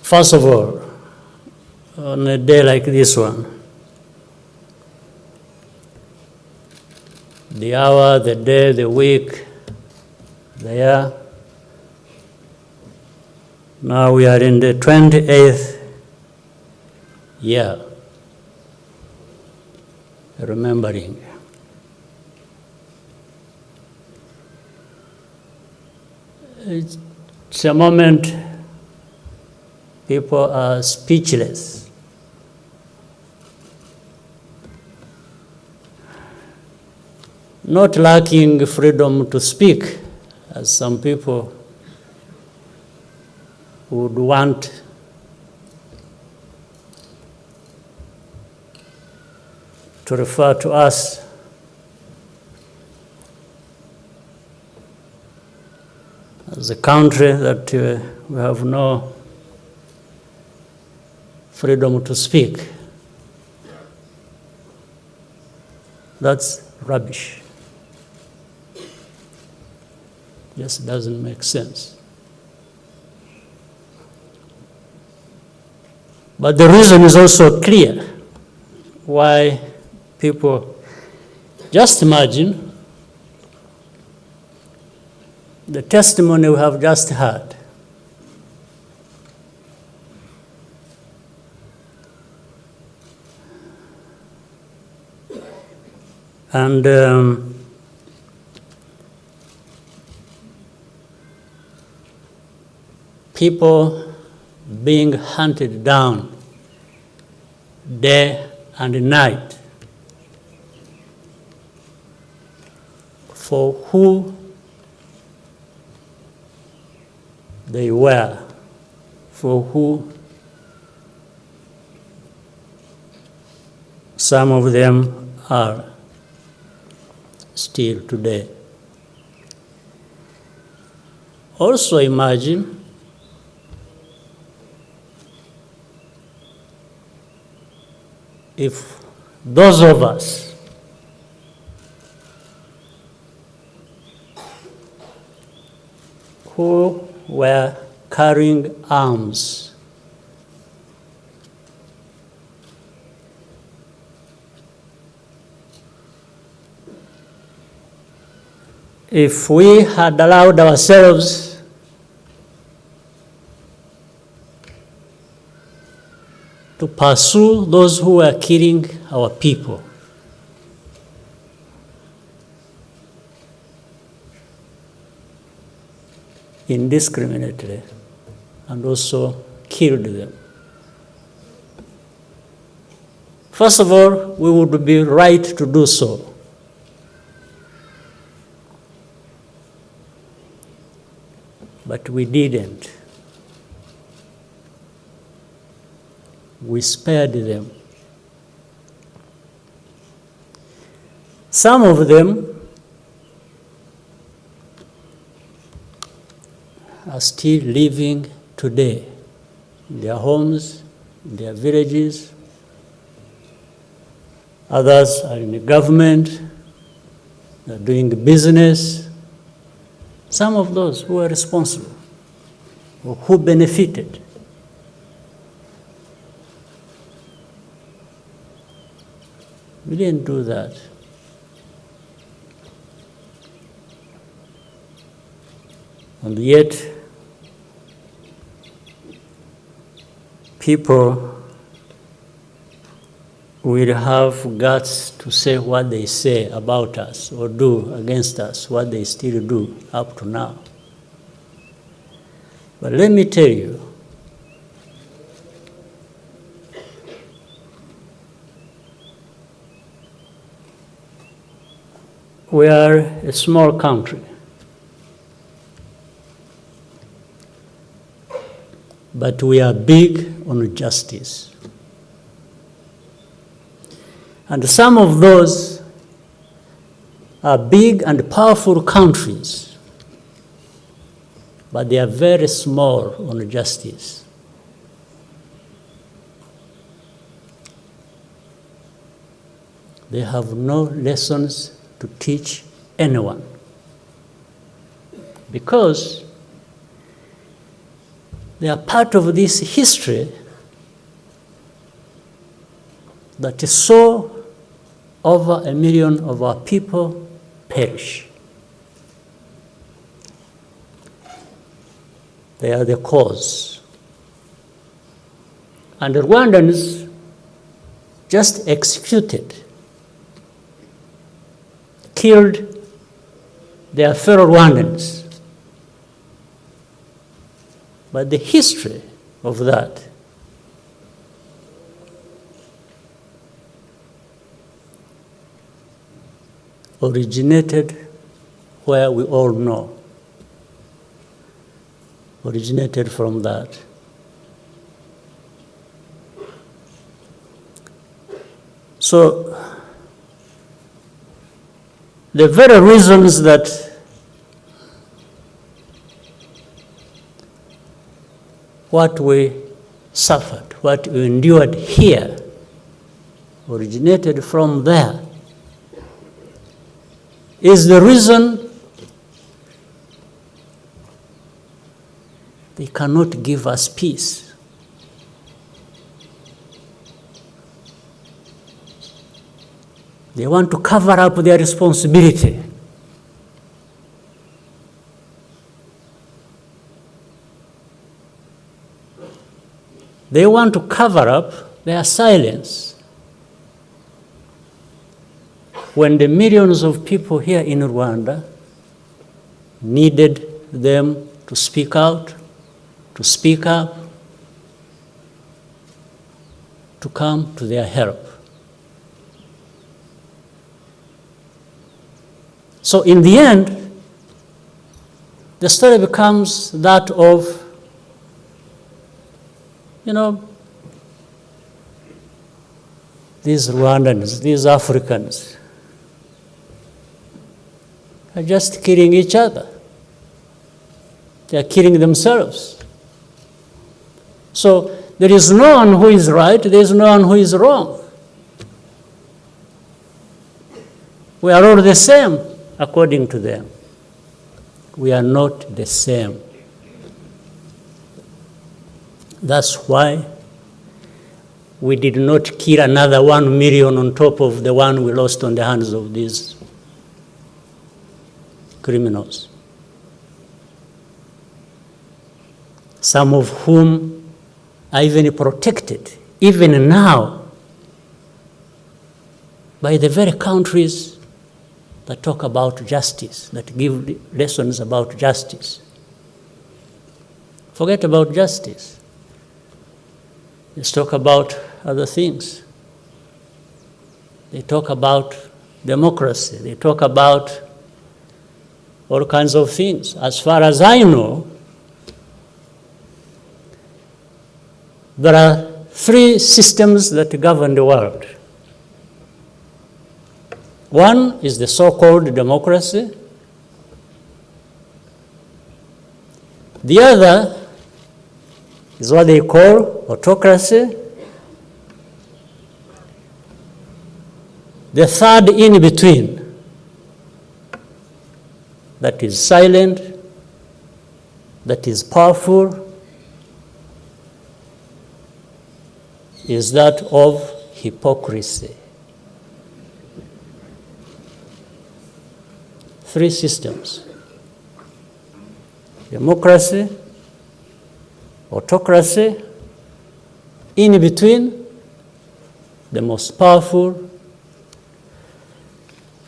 First of all, on a day like this one, the hour, the day, the week, the year, now we are in the 28th year, remembering. It's a moment people are speechless. Not lacking freedom to speak, as some people would want to refer to us as a country that we have no freedom to speak. That's rubbish. Just doesn't make sense. But the reason is also clear why people, just imagine the testimony we have just heard. And people being hunted down day and night for who they were, for who some of them are still today. Also imagine if those of us who were carrying arms if we had allowed ourselves to pursue those who were killing our people, indiscriminately, and also killed them. First of all, we would be right to do so. But we didn't. We spared them. Some of them are still living today in their homes, in their villages. Others are in the government, they're doing business. Some of those who are responsible or who benefited. We didn't do that. And yet, people will have guts to say what they say about us or do against us, what they still do up to now. But let me tell you, we are a small country. But we are big on justice. And some of those are big and powerful countries, but they are very small on justice. They have no lessons to teach anyone, because They are part of this history that saw over 1 million of our people perish. They are the cause. And the Rwandans just executed, killed their fellow Rwandans. But the history of that originated where we all know, originated from that. So, the very reasons that what we suffered, what we endured here, originated from there, is the reason they cannot give us peace. They want to cover up their responsibility. They want to cover up their silence. When the millions of people here in Rwanda needed them to speak out, to speak up, to come to their help. So in the end, the story becomes that of, these Rwandans, these Africans, are just killing each other. They are killing themselves. So there is no one who is right, there is no one who is wrong. We are all the same, according to them. We are not the same. That's why we did not kill another 1 million on top of the one we lost on the hands of these criminals, some of whom are even protected, even now, by the very countries that talk about justice, that give lessons about justice. Forget about justice. Let's talk about other things. They talk about democracy. They talk about all kinds of things. As far as I know, there are 3 systems that govern the world. One is the so-called democracy. The other is what they call autocracy. The third in between, that is silent, that is powerful, is that of hypocrisy. 3 systems: democracy, autocracy, in between, the most powerful,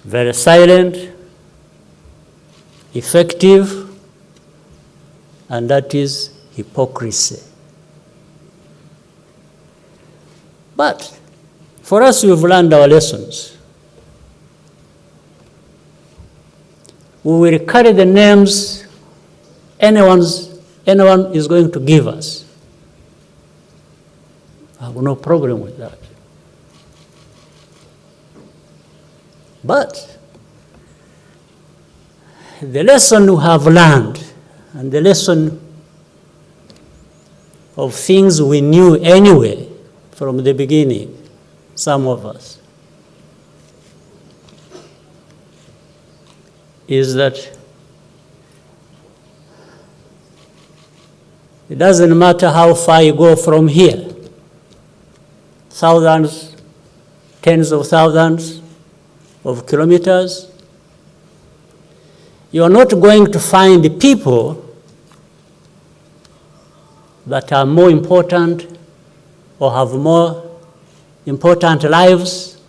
very silent, effective, and that is hypocrisy. But for us, we've learned our lessons. We will carry the names anyone is going to give us. I have no problem with that. But the lesson we have learned, and the lesson of things we knew anyway from the beginning, some of us, is that It doesn't matter how far you go from here. Thousands, tens of thousands of kilometers. You are not going to find people that are more important or have more important lives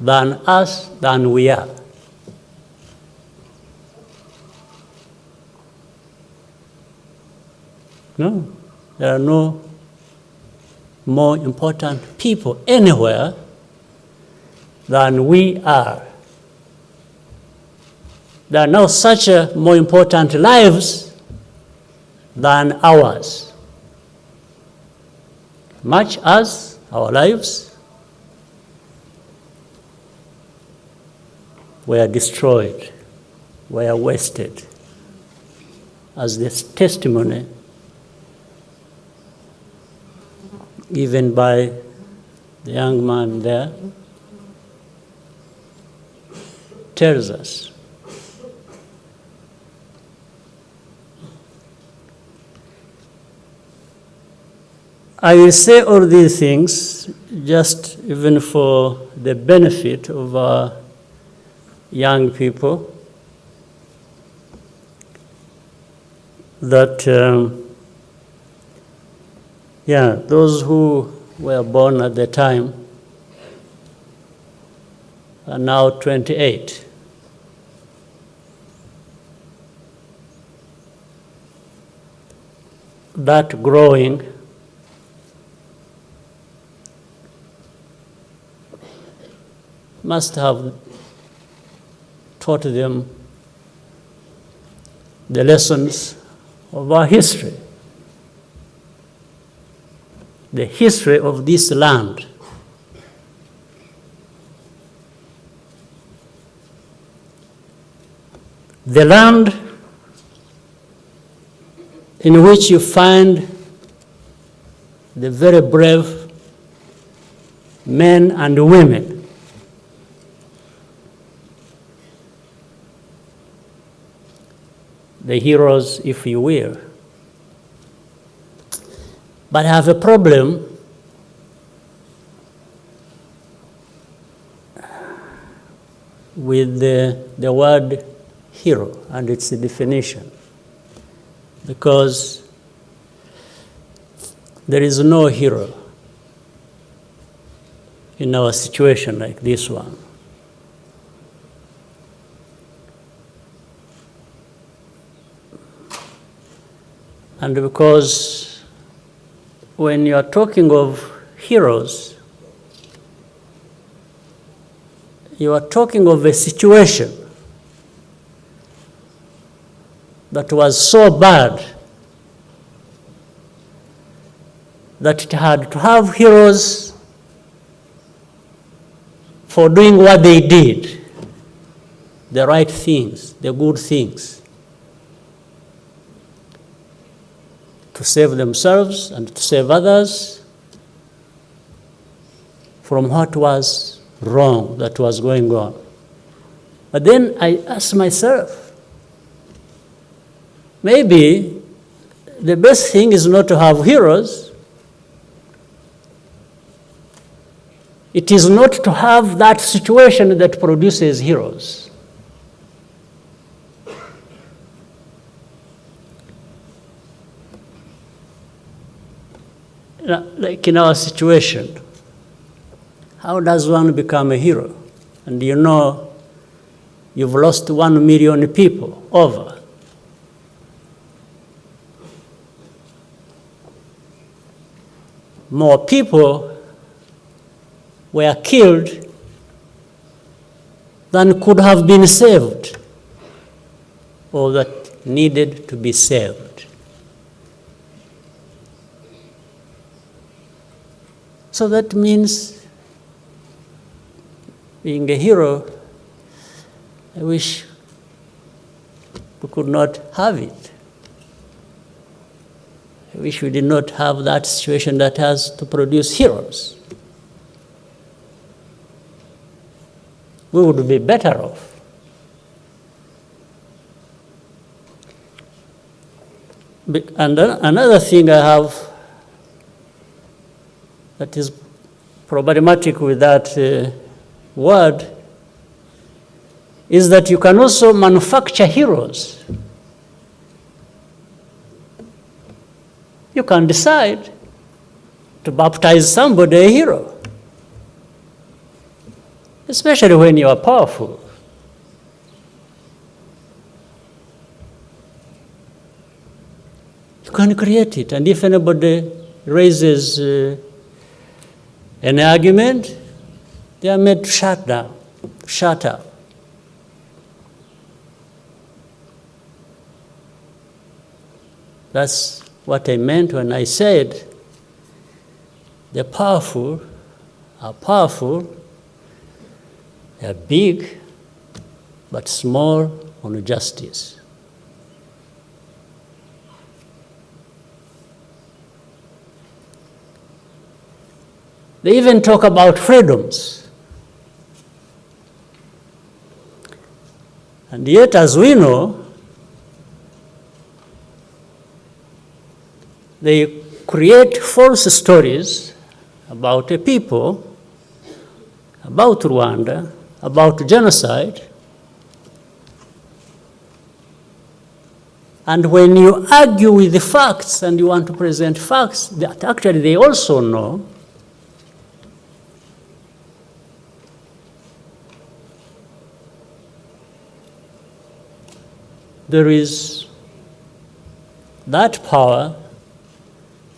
than us, than we are. No, there are no more important people anywhere than we are. There are no such more important lives than ours. Much as our lives were destroyed, were wasted, as this testimony given by the young man there tells us. I will say all these things just even for the benefit of our young people, that those who were born at the time are now 28. That growing must have taught them the lessons of our history, the history of this land. The land in which you find the very brave men and women the heroes, if you will. But I have a problem with the word hero and its definition, because there is no hero in our situation like this one. And because when you are talking of heroes, you are talking of a situation that was so bad that it had to have heroes for doing what they did, the right things, the good things, to save themselves and to save others from what was wrong that was going on. But then I asked myself, maybe the best thing is not to have heroes. It is not to have that situation that produces heroes. Like in our situation, how does one become a hero? And you know, you've lost 1 million people over. More people were killed than could have been saved or that needed to be saved. So that means being a hero, I wish we could not have it. I wish we did not have that situation that has to produce heroes. We would be better off. And another thing I have that is problematic with that word is that you can also manufacture heroes. You can decide to baptize somebody a hero, especially when you are powerful. You can create it, and if anybody raises an argument, they are made to shut down, shut up. That's what I meant when I said the powerful are powerful, they are big, but small on justice. They even talk about freedoms. And yet, as we know, they create false stories about a people, about Rwanda, about genocide. And when you argue with the facts and you want to present facts that actually they also know, there is that power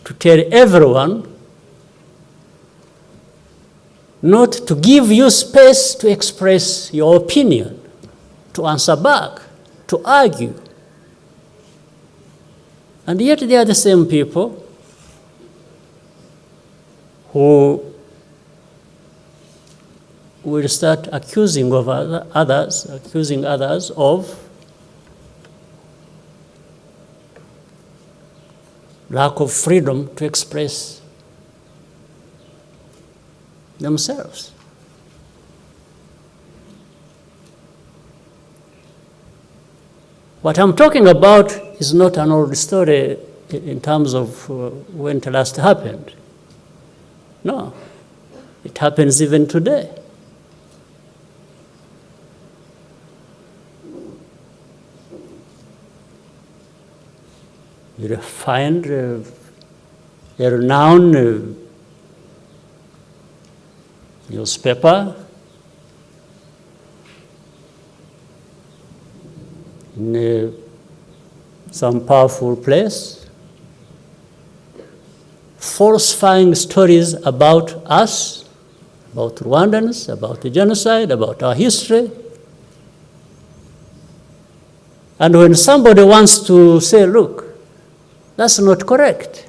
to tell everyone not to give you space to express your opinion, to answer back, to argue. And yet they are the same people who will start accusing others of lack of freedom to express themselves. What I'm talking about is not an old story in terms of when it last happened. No, it happens even today. You find a renowned newspaper in some powerful place, falsifying stories about us, about Rwandans, about the genocide, about our history. And when somebody wants to say, look, that's not correct.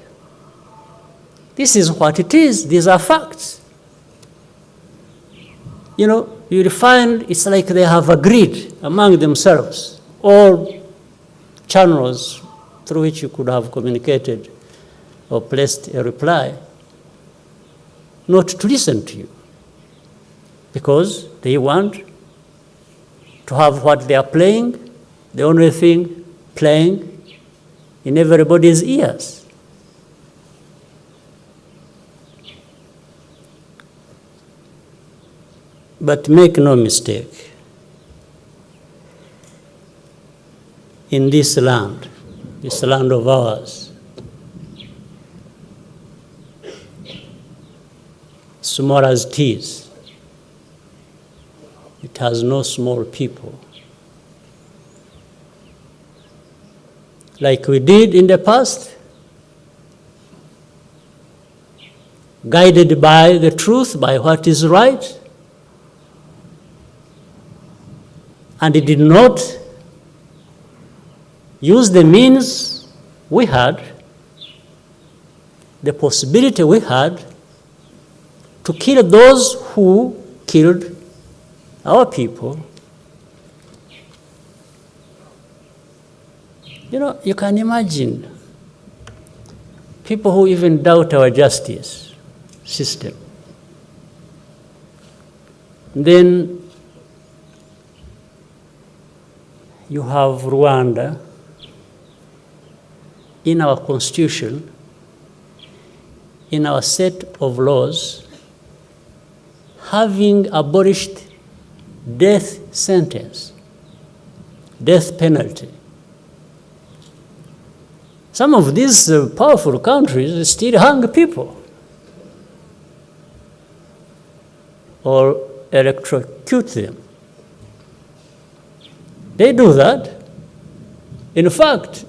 This is what it is. These are facts. You know, you'll find it's like they have agreed among themselves, all channels through which you could have communicated or placed a reply, not to listen to you, because they want to have what they are playing, the only thing playing in everybody's ears. But make no mistake, in this land of ours, small as it is, it has no small people. Like we did in the past, guided by the truth, by what is right, and it did not use the means we had, the possibility we had to kill those who killed our people. You know, you can imagine people who even doubt our justice system. Then you have Rwanda, in our constitution, in our set of laws, having abolished death sentence, death penalty. Some of these powerful countries still hang people or electrocute them. They do that. In fact,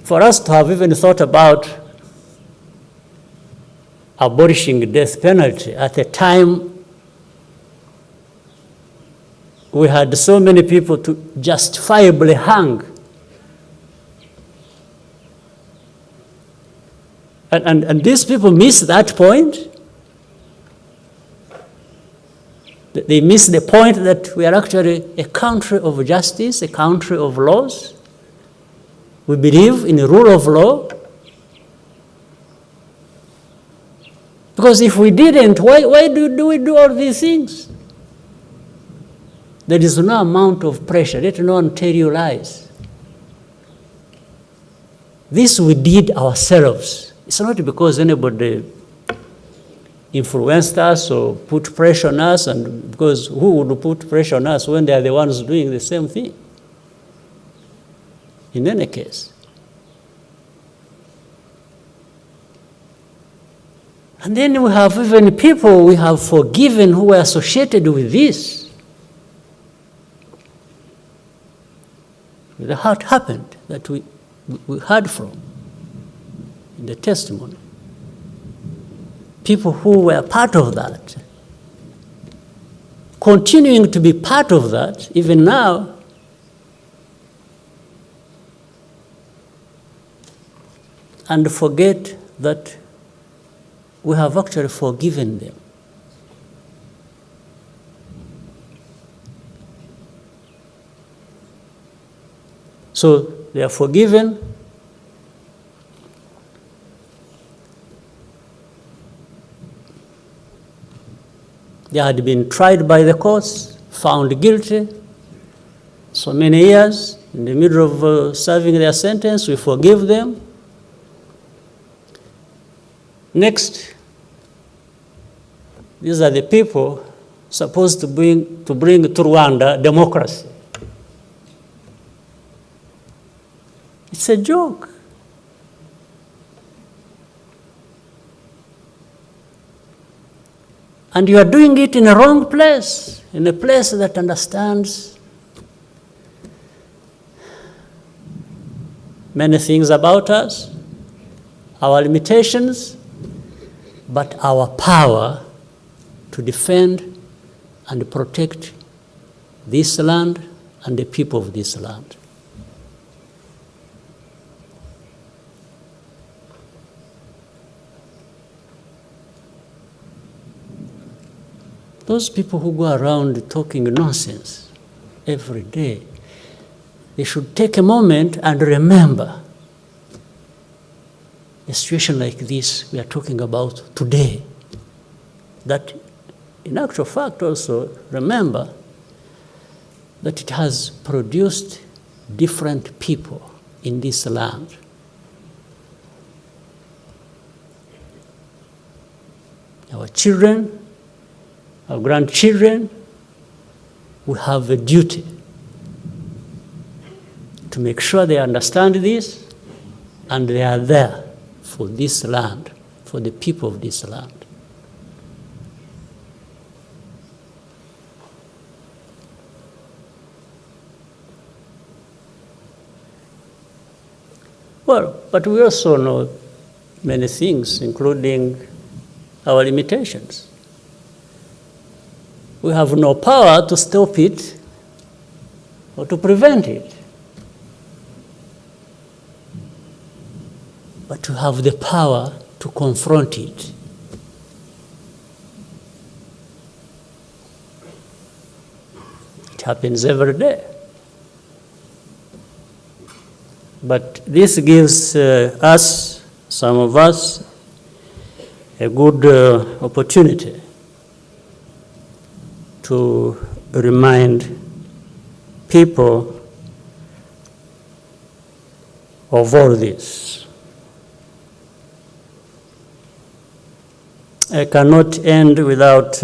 for us to have even thought about abolishing the death penalty at a time we had so many people to justifiably hang. And these people miss that point. They miss the point that we are actually a country of justice, a country of laws. We believe in the rule of law. Because if we didn't, why do we do all these things? There is no amount of pressure. Let no one tell you lies. This we did ourselves. It's not because anybody influenced us or put pressure on us, and because who would put pressure on us when they are the ones doing the same thing? In any case. And then we have even people we have forgiven who were associated with this. The heart happened that we heard from in the testimony. People who were part of that, continuing to be part of that, even now, and forget that we have actually forgiven them. So they are forgiven. They had been tried by the courts, found guilty, so many years. In the middle of serving their sentence, we forgive them. Next, these are the people supposed to bring to Rwanda democracy. It's a joke. And you are doing it in a wrong place, in a place that understands many things about us, our limitations, but our power to defend and protect this land and the people of this land. Those people who go around talking nonsense every day, they should take a moment and remember a situation like this we are talking about today. That, in actual fact, also remember that it has produced different people in this land. Our children, our grandchildren, we have a duty to make sure they understand this and they are there for this land, for the people of this land. Well, but we also know many things, including our limitations. We have no power to stop it or to prevent it. But we have the power to confront it. It happens every day. But this gives us, some of us, a good opportunity to remind people of all this. I cannot end without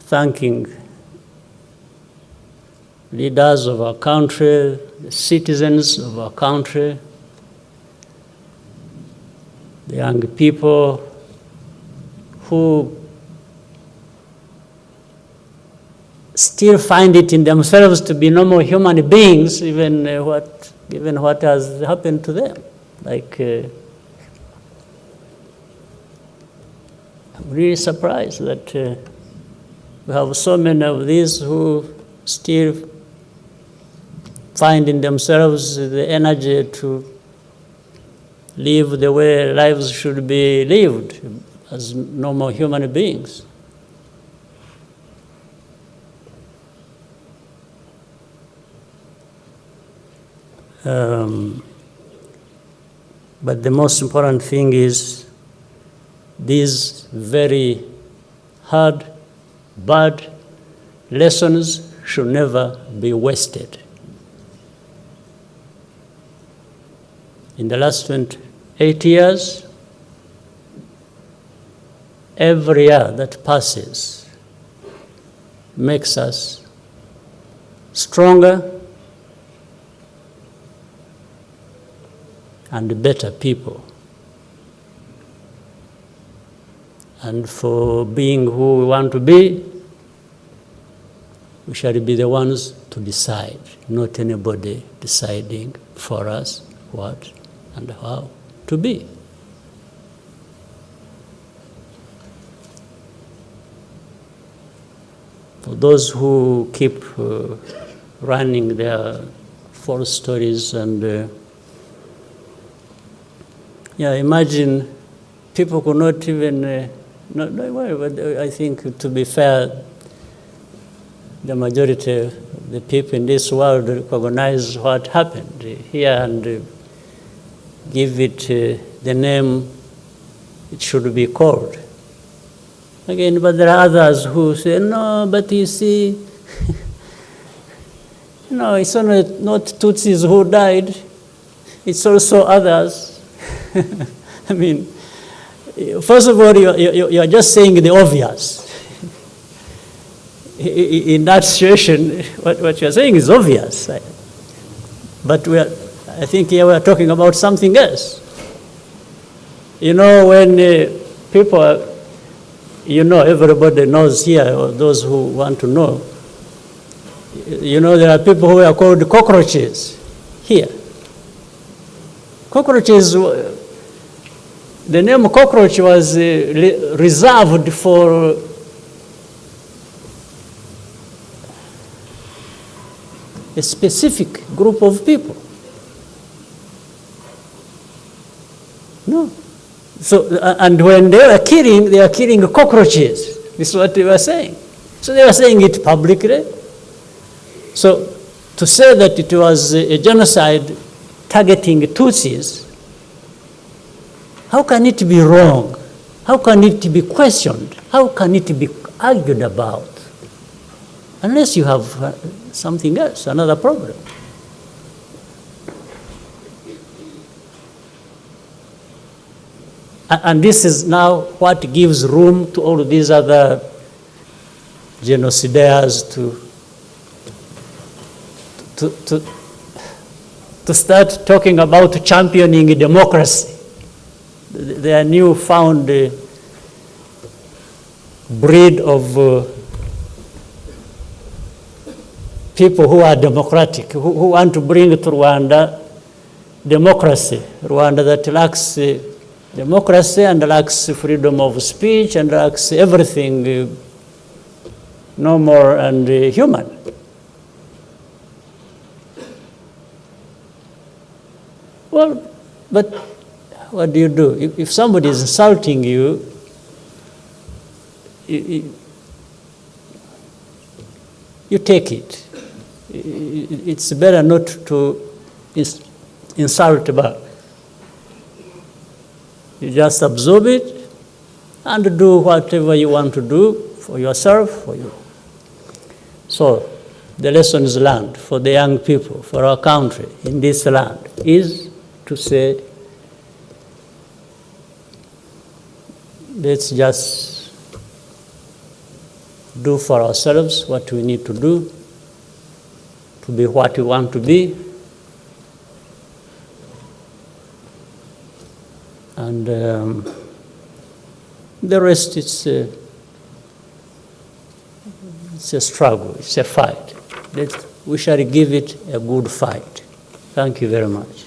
thanking leaders of our country, the citizens of our country, the young people who still find it in themselves to be normal human beings, given what has happened to them. Like, I'm really surprised that we have so many of these who still find in themselves the energy to live the way lives should be lived as normal human beings. But the most important thing is these very hard, bad lessons should never be wasted. In the last 28 years, every year that passes makes us stronger and better people. And for being who we want to be, we shall be the ones to decide, not anybody deciding for us what and how to be. For those who keep running their false stories and imagine people could not even, but I think to be fair, the majority of the people in this world recognize what happened here and give it the name it should be called. Again, but there are others who say, no, but you see, it's only not Tutsis who died, it's also others. I mean, first of all, you're just saying the obvious. In that situation, what you're saying is obvious. But I think here we're talking about something else. When people, everybody knows here, or those who want to know, there are people who are called cockroaches here. Cockroaches, the name cockroach was reserved for a specific group of people. No. So, and when they are killing cockroaches. This is what they were saying. So they were saying it publicly. So to say that it was a genocide targeting Tutsis, how can it be wrong? How can it be questioned? How can it be argued about? Unless you have something else, another problem. And this is now what gives room to all of these other genocidaires to start talking about championing democracy. Their newfound breed of people who are democratic, who want to bring to Rwanda democracy. Rwanda that lacks democracy and lacks freedom of speech and lacks everything normal and human. Well, but what do you do? If somebody is insulting you, you take it. It's better not to insult back. You just absorb it and do whatever you want to do for yourself, for you. So the lessons learned for the young people, for our country in this land, is to say, let's just do for ourselves what we need to do to be what we want to be, and the rest it's a struggle, it's a fight. We shall give it a good fight. Thank you very much.